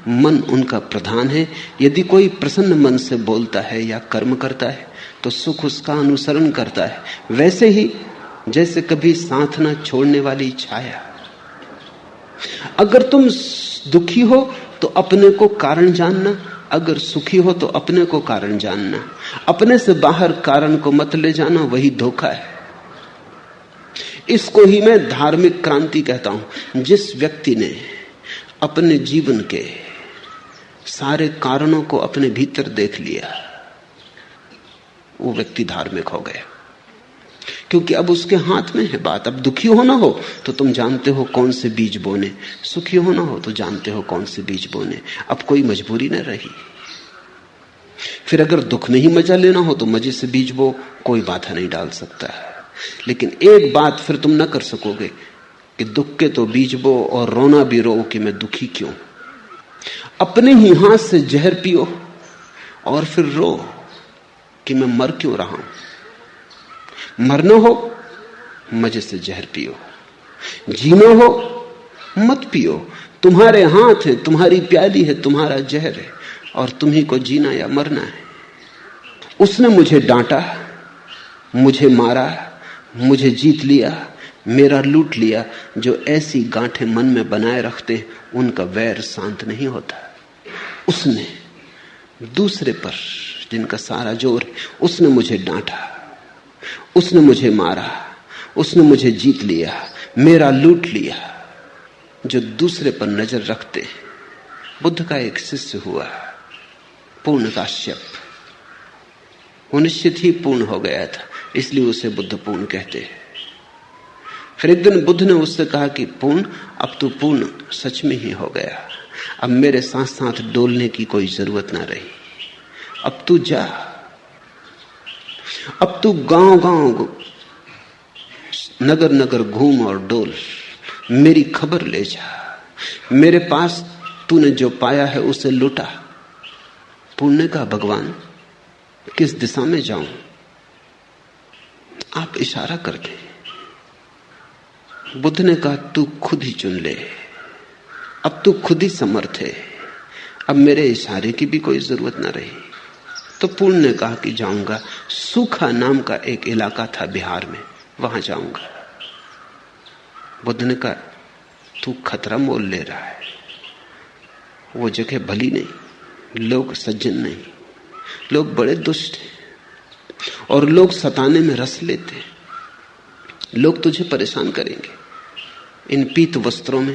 मन उनका प्रधान है। यदि कोई प्रसन्न मन से बोलता है या कर्म करता है तो सुख उसका अनुसरण करता है, वैसे ही जैसे कभी साथ ना छोड़ने वाली छाया। अगर तुम दुखी हो तो अपने को कारण जानना, अगर सुखी हो तो अपने को कारण जानना। अपने से बाहर कारण को मत ले जाना, वही धोखा है। इसको ही मैं धार्मिक क्रांति कहता हूं। जिस व्यक्ति ने अपने जीवन के सारे कारणों को अपने भीतर देख लिया, वो व्यक्ति धार्मिक हो गया, क्योंकि अब उसके हाथ में है बात। अब दुखी होना हो तो तुम जानते हो कौन से बीज बोने, सुखी होना हो तो जानते हो कौन से बीज बोने। अब कोई मजबूरी न रही। फिर अगर दुख में ही मजा लेना हो तो मजे से बीज बो, कोई बाधा नहीं डाल सकता है। लेकिन एक बात फिर तुम न कर सकोगे कि दुख के तो बीज बो और रोना भी रो कि मैं दुखी क्यों। अपने ही हाथ से जहर पियो और फिर रो कि मैं मर क्यों रहा हूं। मरना हो मजे से जहर पियो, जीना हो मत पियो। तुम्हारे हाथ है, तुम्हारी प्याली है, तुम्हारा जहर है, और तुम्ही को जीना या मरना है। उसने मुझे डांटा, मुझे मारा, मुझे जीत लिया, मेरा लूट लिया। जो ऐसी गांठें मन में बनाए रखते उनका वैर शांत नहीं होता। उसने दूसरे पर जिनका सारा जोर है, उसने मुझे डांटा, उसने मुझे मारा, उसने मुझे जीत लिया, मेरा लूट लिया। जो दूसरे पर नजर रखते। बुद्ध का एक शिष्य हुआ पूर्ण काश्यप, वो निश्चित ही पूर्ण हो गया था, इसलिए उसे बुद्ध पूर्ण कहते हैं। फिर एक दिन बुद्ध ने उससे कहा कि पूर्ण, अब तू पूर्ण सच में ही हो गया, अब मेरे साथ साथ डोलने की कोई जरूरत ना रही। अब तू जा, अब तू गांव गांव नगर नगर घूम और डोल, मेरी खबर ले जा। मेरे पास तूने जो पाया है उसे लुटा। पूर्ण ने कहा, भगवान किस दिशा में जाऊं? आप इशारा कर दें। बुद्ध ने कहा, तू खुद ही चुन ले, अब तू खुद ही समर्थ है, अब मेरे इशारे की भी कोई जरूरत ना रही। तो पूर्ण ने कहा कि जाऊंगा। सूखा नाम का एक इलाका था बिहार में, वहां जाऊंगा। बुद्ध ने कहा, तू खतरा मोल ले रहा है, वो जगह भली नहीं, लोग सज्जन नहीं, लोग बड़े दुष्ट हैं और लोग सताने में रस लेते हैं। लोग तुझे परेशान करेंगे इन पीत वस्त्रों में।